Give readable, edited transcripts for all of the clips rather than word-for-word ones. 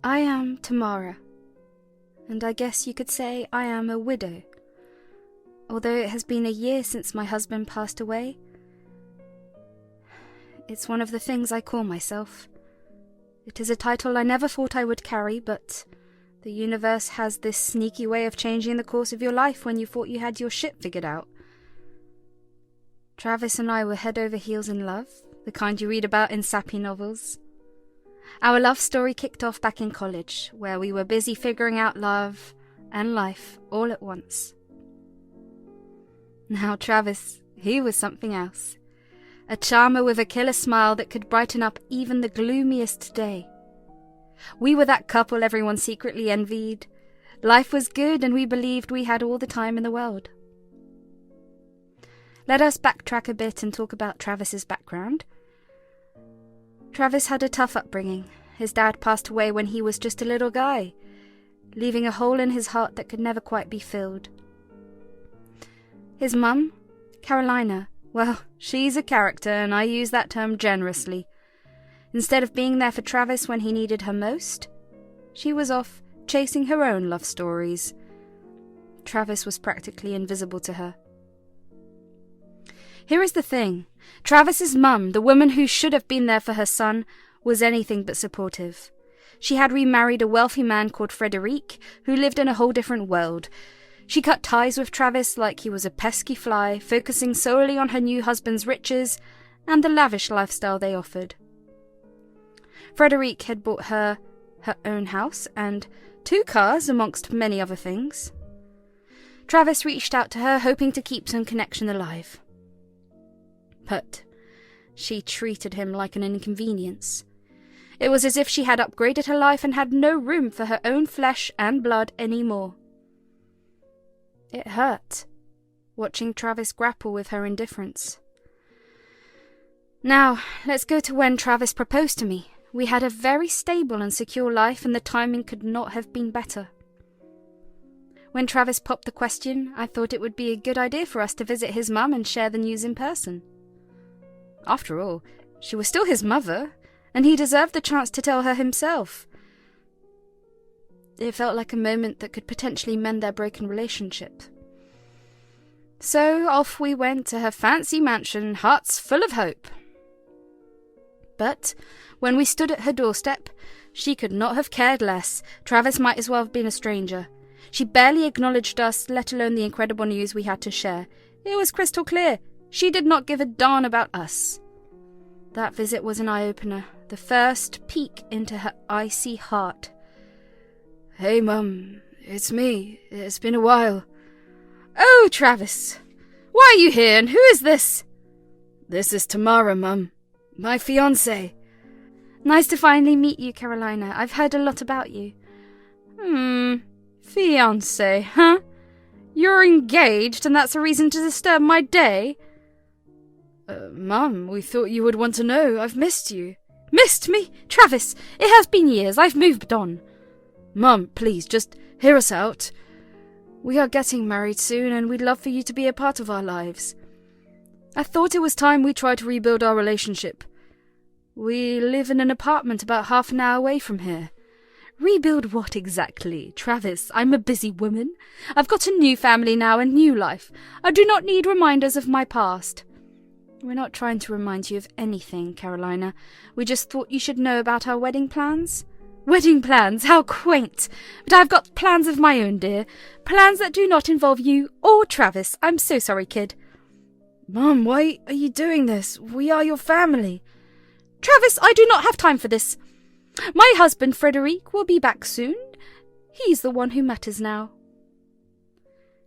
I am Tamara, and I guess you could say I am a widow. Although it has been a year since my husband passed away, it's one of the things I call myself. It is a title I never thought I would carry, but the universe has this sneaky way of changing the course of your life when you thought you had your shit figured out. Travis and I were head over heels in love, the kind you read about in sappy novels. Our love story kicked off back in college, where we were busy figuring out love and life all at once. Now Travis, he was something else. A charmer with a killer smile that could brighten up even the gloomiest day. We were that couple everyone secretly envied. Life was good and we believed we had all the time in the world. Let us backtrack a bit and talk about Travis's background. Travis had a tough upbringing. His dad passed away when he was just a little guy, leaving a hole in his heart that could never quite be filled. His mum, Carolina, well, she's a character, and I use that term generously. Instead of being there for Travis when he needed her most, she was off chasing her own love stories. Travis was practically invisible to her. Here is the thing. Travis's mum, the woman who should have been there for her son, was anything but supportive. She had remarried a wealthy man called Frederic, who lived in a whole different world. She cut ties with Travis like he was a pesky fly, focusing solely on her new husband's riches and the lavish lifestyle they offered. Frederic had bought her own house and 2 cars, amongst many other things. Travis reached out to her, hoping to keep some connection alive. But she treated him like an inconvenience. It was as if she had upgraded her life and had no room for her own flesh and blood anymore. It hurt, watching Travis grapple with her indifference. Now, let's go to when Travis proposed to me. We had a very stable and secure life, and the timing could not have been better. When Travis popped the question, I thought it would be a good idea for us to visit his mum and share the news in person. After all, she was still his mother, and he deserved the chance to tell her himself. It felt like a moment that could potentially mend their broken relationship. So off we went to her fancy mansion, hearts full of hope. But when we stood at her doorstep, she could not have cared less. Travis might as well have been a stranger. She barely acknowledged us, let alone the incredible news we had to share. It was crystal clear. She did not give a darn about us. That visit was an eye-opener, the first peek into her icy heart. "Hey, Mum, it's me. It's been a while." "Oh, Travis! Why are you here, and who is this?" "This is Tamara, Mum. My fiancé." "Nice to finally meet you, Carolina. I've heard a lot about you." Fiancé, huh? You're engaged, and that's a reason to disturb my day?" Mum, we thought you would want to know. I've missed you." "Missed me? Travis, it has been years. I've moved on." "Mum, please, just hear us out. We are getting married soon, and we'd love for you to be a part of our lives. I thought it was time we tried to rebuild our relationship. We live in an apartment about half an hour away from here." "Rebuild what exactly? Travis, I'm a busy woman. I've got a new family now and new life. I do not need reminders of my past." "We're not trying to remind you of anything, Carolina. We just thought you should know about our wedding plans." "Wedding plans? How quaint! But I've got plans of my own, dear. Plans that do not involve you or Travis. I'm so sorry, kid." "Mum, why are you doing this? We are your family." "Travis, I do not have time for this. My husband, Frederic, will be back soon. He's the one who matters now."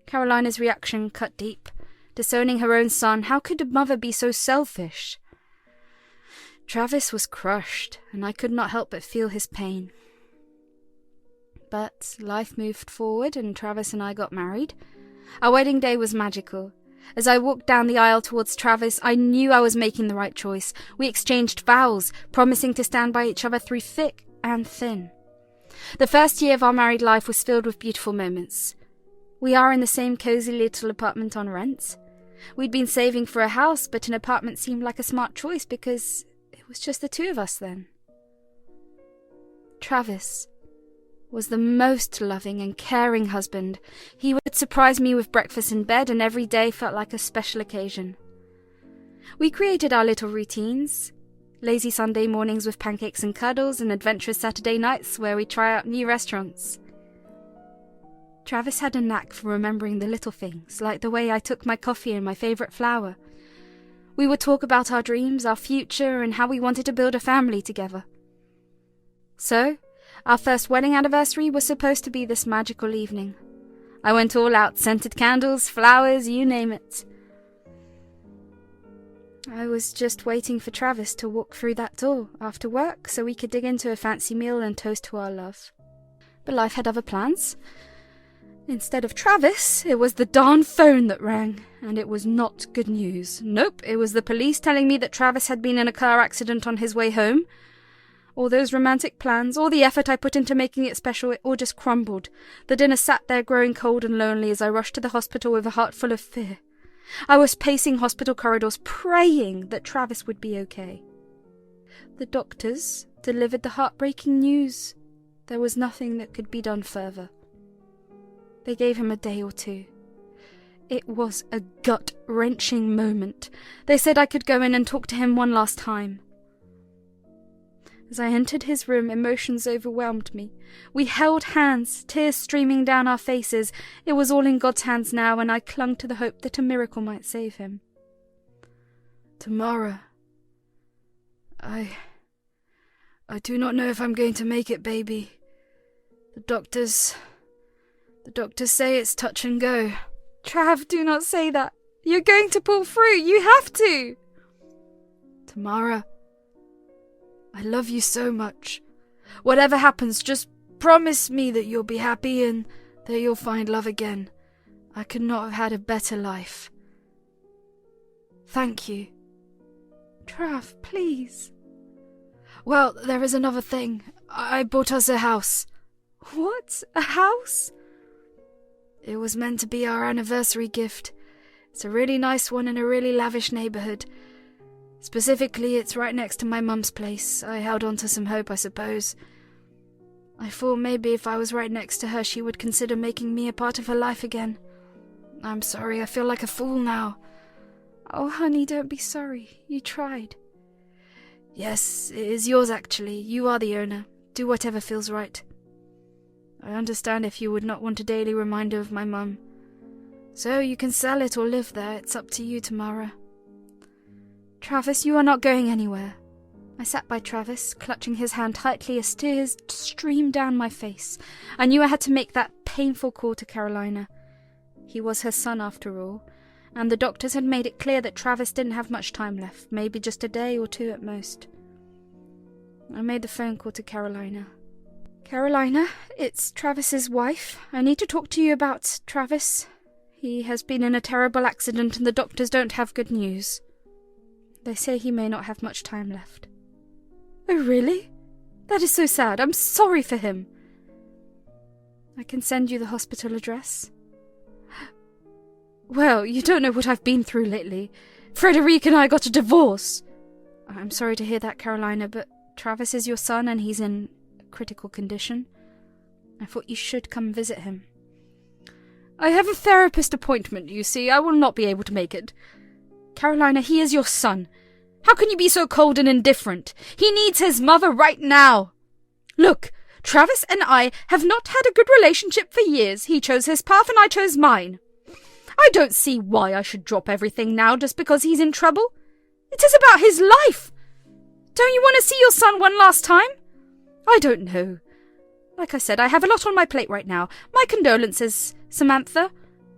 Carolina's reaction cut deep. Disowning her own son, how could a mother be so selfish? Travis was crushed, and I could not help but feel his pain. But life moved forward, and Travis and I got married. Our wedding day was magical. As I walked down the aisle towards Travis, I knew I was making the right choice. We exchanged vows, promising to stand by each other through thick and thin. The first year of our married life was filled with beautiful moments. We are in the same cozy little apartment on rent. We'd been saving for a house, but an apartment seemed like a smart choice because it was just the 2 of us then. Travis, was the most loving and caring husband. He would surprise me with breakfast in bed, and every day felt like a special occasion. We created our little routines. Lazy Sunday mornings with pancakes and cuddles, and adventurous Saturday nights where we try out new restaurants. Travis had a knack for remembering the little things, like the way I took my coffee and my favourite flower. We would talk about our dreams, our future, and how we wanted to build a family together. So, our first wedding anniversary was supposed to be this magical evening. I went all out, scented candles, flowers, you name it. I was just waiting for Travis to walk through that door after work so we could dig into a fancy meal and toast to our love. But life had other plans. Instead of Travis, it was the darn phone that rang, and it was not good news. Nope, it was the police telling me that Travis had been in a car accident on his way home. All those romantic plans, all the effort I put into making it special, it all just crumbled. The dinner sat there growing cold and lonely as I rushed to the hospital with a heart full of fear. I was pacing hospital corridors, praying that Travis would be okay. The doctors delivered the heartbreaking news. There was nothing that could be done further. They gave him a day or two. It was a gut-wrenching moment. They said I could go in and talk to him one last time. As I entered his room, emotions overwhelmed me. We held hands, tears streaming down our faces. It was all in God's hands now, and I clung to the hope that a miracle might save him. Tamara, I do not know if I'm going to make it, baby. The doctors say it's touch and go. Trav, do not say that. You're going to pull through. You have to. Tamara, I love you so much. Whatever happens, just promise me that you'll be happy and that you'll find love again. I could not have had a better life. Thank you. Trav, please. Well, there is another thing. I bought us a house. What? A house? It was meant to be our anniversary gift. It's a really nice one in a really lavish neighbourhood. Specifically, it's right next to my mum's place. I held on to some hope, I suppose. I thought maybe if I was right next to her, she would consider making me a part of her life again. I'm sorry, I feel like a fool now. Oh, honey, don't be sorry. You tried. Yes, it is yours actually. You are the owner. Do whatever feels right. I understand if you would not want a daily reminder of my mum. So you can sell it or live there. It's up to you, Tamara. Travis, you are not going anywhere. I sat by Travis, clutching his hand tightly as tears streamed down my face. I knew I had to make that painful call to Carolina. He was her son after all, and the doctors had made it clear that Travis didn't have much time left, maybe just a day or two at most. I made the phone call to Carolina. Carolina, it's Travis's wife. I need to talk to you about Travis. He has been in a terrible accident and the doctors don't have good news. They say he may not have much time left. Oh, really? That is so sad. I'm sorry for him. I can send you the hospital address. Well, you don't know what I've been through lately. Frederic and I got a divorce. I'm sorry to hear that, Carolina, but Travis is your son and he's in critical condition. I thought you should come visit him. I have a therapist appointment, you see. I will not be able to make it. Carolina, he is your son. How can you be so cold and indifferent? He needs his mother right now. Look, Travis and I have not had a good relationship for years. He chose his path and I chose mine. I don't see why I should drop everything now just because he's in trouble. It is about his life. Don't you want to see your son one last time? I don't know. Like I said, I have a lot on my plate right now. My condolences, Samantha.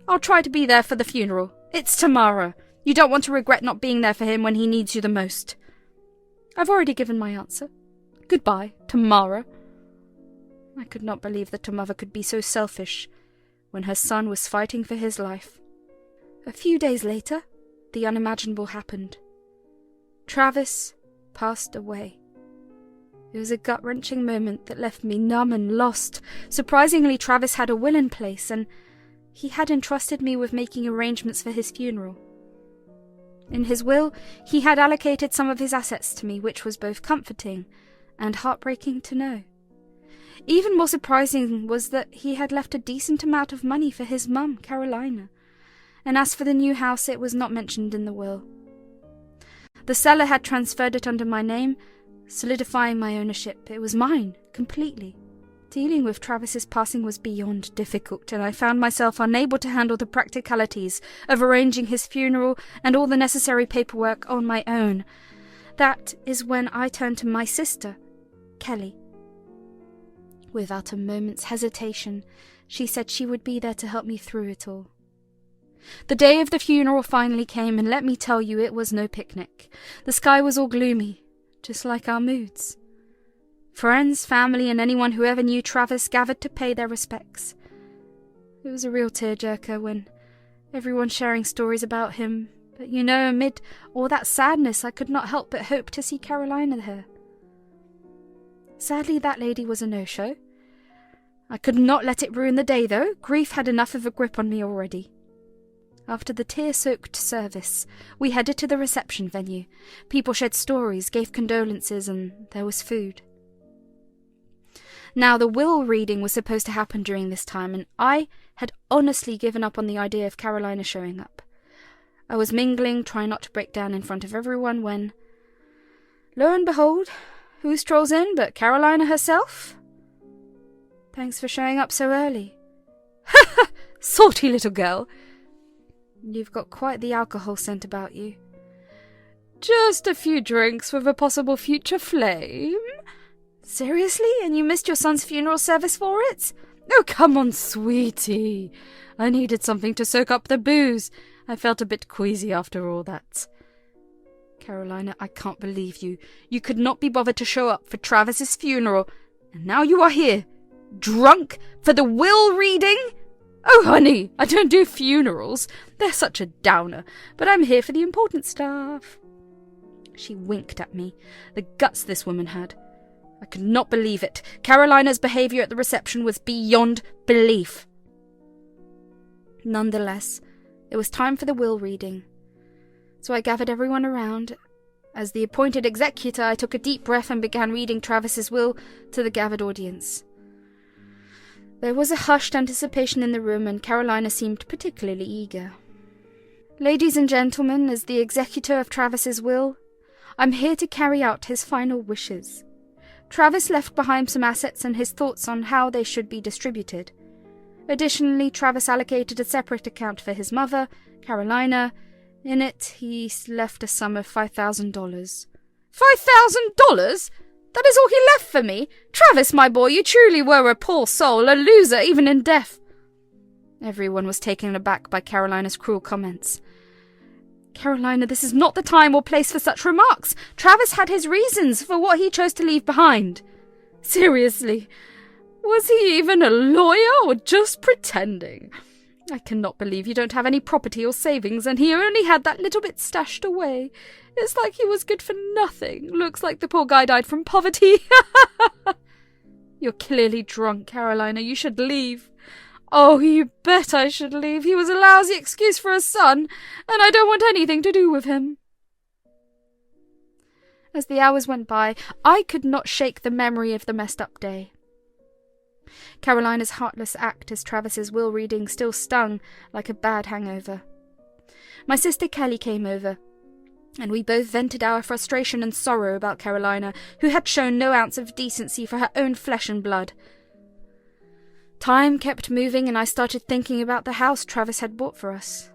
I'll try to be there for the funeral. It's Tamara. You don't want to regret not being there for him when he needs you the most. I've already given my answer. Goodbye, Tamara. I could not believe that a mother could be so selfish when her son was fighting for his life. A few days later, the unimaginable happened. Travis passed away. It was a gut-wrenching moment that left me numb and lost. Surprisingly, Travis had a will in place, and he had entrusted me with making arrangements for his funeral. In his will, he had allocated some of his assets to me, which was both comforting and heartbreaking to know. Even more surprising was that he had left a decent amount of money for his mum, Carolina, and as for the new house, it was not mentioned in the will. The seller had transferred it under my name, solidifying my ownership. It was mine, completely. Dealing with Travis's passing was beyond difficult, and I found myself unable to handle the practicalities of arranging his funeral and all the necessary paperwork on my own. That is when I turned to my sister, Kelly. Without a moment's hesitation, she said she would be there to help me through it all. The day of the funeral finally came, and let me tell you, it was no picnic. The sky was all gloomy, just like our moods. Friends, family, and anyone who ever knew Travis gathered to pay their respects. It was a real tearjerker when everyone sharing stories about him, but amid all that sadness, I could not help but hope to see Carolina there. Sadly, that lady was a no-show. I could not let it ruin the day, though. Grief had enough of a grip on me already. After the tear-soaked service, we headed to the reception venue. People shared stories, gave condolences, and there was food. Now, the will reading was supposed to happen during this time, and I had honestly given up on the idea of Carolina showing up. I was mingling, trying not to break down in front of everyone, when, lo and behold, who strolls in but Carolina herself? Thanks for showing up so early. Ha ha! Salty little girl. You've got quite the alcohol scent about you. Just a few drinks with a possible future flame. Seriously? And you missed your son's funeral service for it? Oh, come on, sweetie. I needed something to soak up the booze. I felt a bit queasy after all that. Carolina, I can't believe you. You could not be bothered to show up for Travis's funeral, and now you are here, drunk, for the will reading? Oh, honey, I don't do funerals. They're such a downer, but I'm here for the important stuff. She winked at me. The guts this woman had. I could not believe it. Carolina's behaviour at the reception was beyond belief. Nonetheless, it was time for the will reading. So I gathered everyone around. As the appointed executor, I took a deep breath and began reading Travis's will to the gathered audience. There was a hushed anticipation in the room, and Carolina seemed particularly eager. Ladies and gentlemen, as the executor of Travis's will, I'm here to carry out his final wishes. Travis left behind some assets and his thoughts on how they should be distributed. Additionally, Travis allocated a separate account for his mother, Carolina. In it, he left a sum of $5,000. $5,000? That is all he left for me? Travis, my boy, you truly were a poor soul, a loser even in death. Everyone was taken aback by Carolina's cruel comments. Carolina, this is not the time or place for such remarks. Travis had his reasons for what he chose to leave behind. Seriously, was he even a lawyer or just pretending? I cannot believe you don't have any property or savings, and he only had that little bit stashed away. It's like he was good for nothing. Looks like the poor guy died from poverty. You're clearly drunk, Carolina. You should leave. Oh, you bet I should leave. He was a lousy excuse for a son, and I don't want anything to do with him. As the hours went by, I could not shake the memory of the messed-up day. Carolina's heartless act as Travis's will reading still stung like a bad hangover. My sister Kelly came over, and we both vented our frustration and sorrow about Carolina, who had shown no ounce of decency for her own flesh and blood. Time kept moving, and I started thinking about the house Travis had bought for us.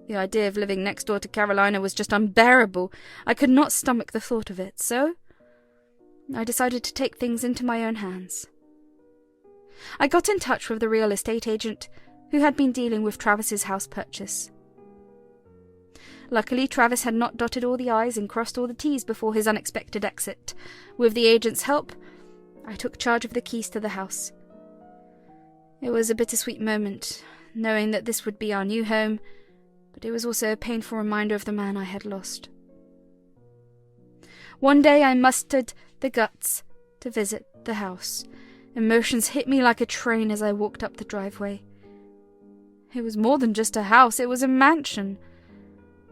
The idea of living next door to Carolina was just unbearable. I could not stomach the thought of it, so I decided to take things into my own hands. I got in touch with the real estate agent who had been dealing with Travis's house purchase. Luckily, Travis had not dotted all the I's and crossed all the T's before his unexpected exit. With the agent's help, I took charge of the keys to the house. It was a bittersweet moment, knowing that this would be our new home, but it was also a painful reminder of the man I had lost. One day I mustered the guts to visit the house. Emotions hit me like a train as I walked up the driveway. It was more than just a house, it was a mansion.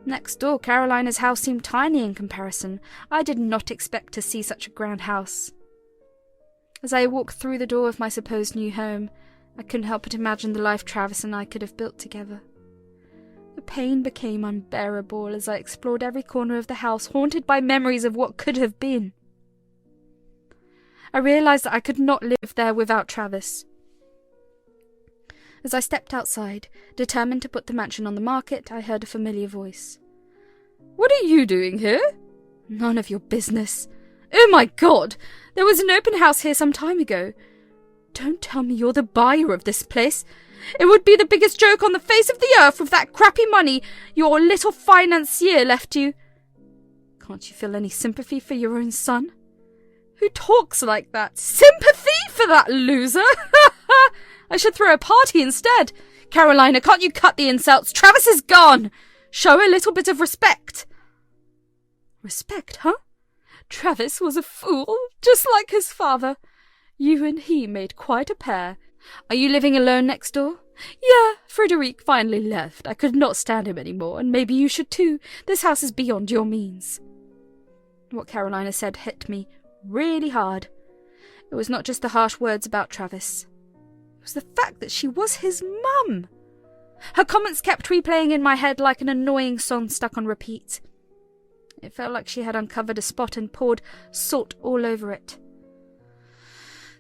Next door, Carolina's house seemed tiny in comparison. I did not expect to see such a grand house. As I walked through the door of my supposed new home, I couldn't help but imagine the life Travis and I could have built together. The pain became unbearable as I explored every corner of the house, haunted by memories of what could have been. I realized that I could not live there without Travis. As I stepped outside, determined to put the mansion on the market, I heard a familiar voice. "What are you doing here?" "None of your business." "Oh my God! There was an open house here some time ago. Don't tell me you're the buyer of this place. It would be the biggest joke on the face of the earth with that crappy money your little financier left you. Can't you feel any sympathy for your own son? Who talks like that? Sympathy for that loser? I should throw a party instead. Carolina, can't you cut the insults? Travis is gone. Show a little bit of respect." "Respect, huh? Travis was a fool, just like his father. You and he made quite a pair. Are you living alone next door?" "Yeah, Frederic finally left. I could not stand him any more, and maybe you should too. This house is beyond your means." What Carolina said hit me really hard. It was not just the harsh words about Travis. It was the fact that she was his mum. Her comments kept replaying in my head like an annoying song stuck on repeat. It felt like she had uncovered a spot and poured salt all over it.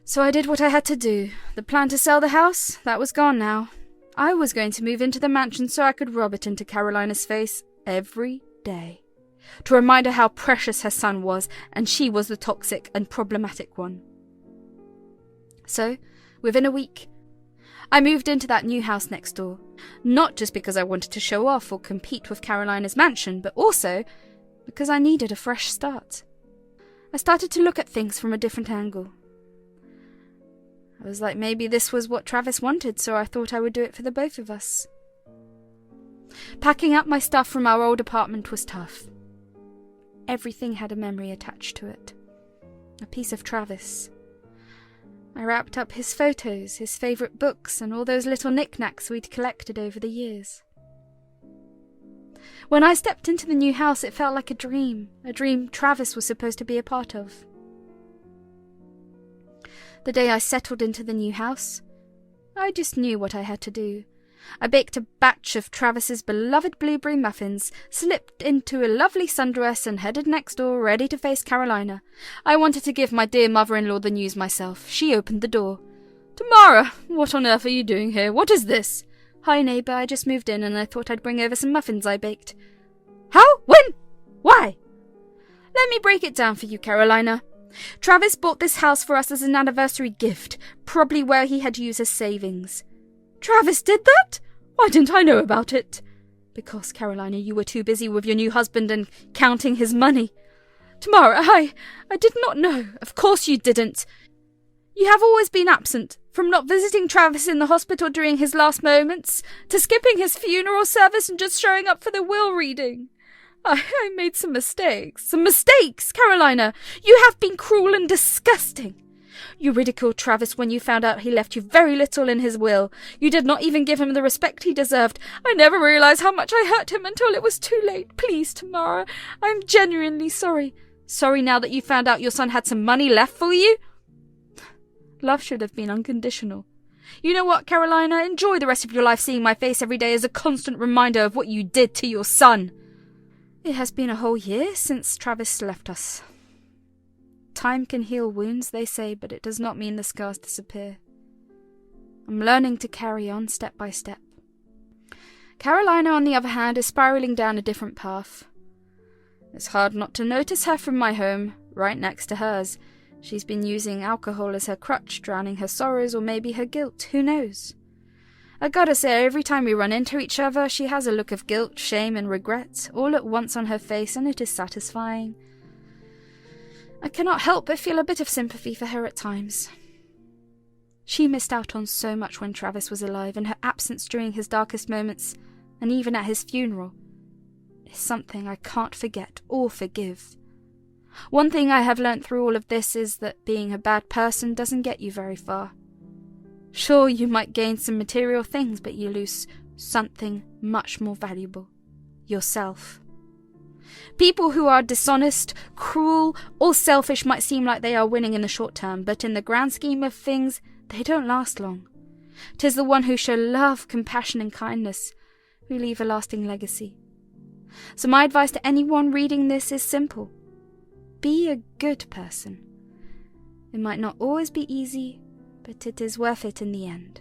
So I did what I had to do. The plan to sell the house, that was gone now. I was going to move into the mansion so I could rub it into Carolina's face every day, to remind her how precious her son was, and she was the toxic and problematic one. So, within a week, I moved into that new house next door, not just because I wanted to show off or compete with Carolina's mansion, but also because I needed a fresh start. I started to look at things from a different angle. I was like, maybe this was what Travis wanted, so I thought I would do it for the both of us. Packing up my stuff from our old apartment was tough. Everything had a memory attached to it. A piece of Travis. I wrapped up his photos, his favourite books, and all those little knickknacks we'd collected over the years. When I stepped into the new house, it felt like a dream Travis was supposed to be a part of. The day I settled into the new house, I just knew what I had to do. I baked a batch of Travis's beloved blueberry muffins, slipped into a lovely sundress, and headed next door, ready to face Carolina. I wanted to give my dear mother-in-law the news myself. She opened the door. "Tamara, what on earth are you doing here? What is this?" "Hi, neighbour, I just moved in and I thought I'd bring over some muffins I baked." "How? When? Why?" "Let me break it down for you, Carolina. Travis bought this house for us as an anniversary gift, probably where he had used his savings." "Travis did that? Why didn't I know about it?" "Because, Carolina, you were too busy with your new husband and counting his money." "Tamara, I did not know. Of course you didn't. You have always been absent, from not visiting Travis in the hospital during his last moments, to skipping his funeral service and just showing up for the will reading. I made some mistakes. Some mistakes, Carolina! You have been cruel and disgusting. You ridiculed Travis when you found out he left you very little in his will. You did not even give him the respect he deserved. I never realized how much I hurt him until it was too late. Please, Tamara, I'm genuinely sorry." "Sorry now that you found out your son had some money left for you?" Love should have been unconditional. You know what, Carolina? Enjoy the rest of your life seeing my face every day as a constant reminder of what you did to your son. It has been a whole year since Travis left us. Time can heal wounds, they say, but it does not mean the scars disappear. I'm learning to carry on step by step. Carolina, on the other hand, is spiraling down a different path. It's hard not to notice her from my home, right next to hers. She's been using alcohol as her crutch, drowning her sorrows or maybe her guilt, who knows? I gotta say, every time we run into each other, she has a look of guilt, shame and regret, all at once on her face, and it is satisfying. I cannot help but feel a bit of sympathy for her at times. She missed out on so much when Travis was alive, and her absence during his darkest moments, and even at his funeral, is something I can't forget or forgive. One thing I have learnt through all of this is that being a bad person doesn't get you very far. Sure, you might gain some material things, but you lose something much more valuable. Yourself. People who are dishonest, cruel, or selfish might seem like they are winning in the short term, but in the grand scheme of things, they don't last long. 'Tis the one who show love, compassion, and kindness who leave a lasting legacy. So my advice to anyone reading this is simple. Be a good person. It might not always be easy, but it is worth it in the end.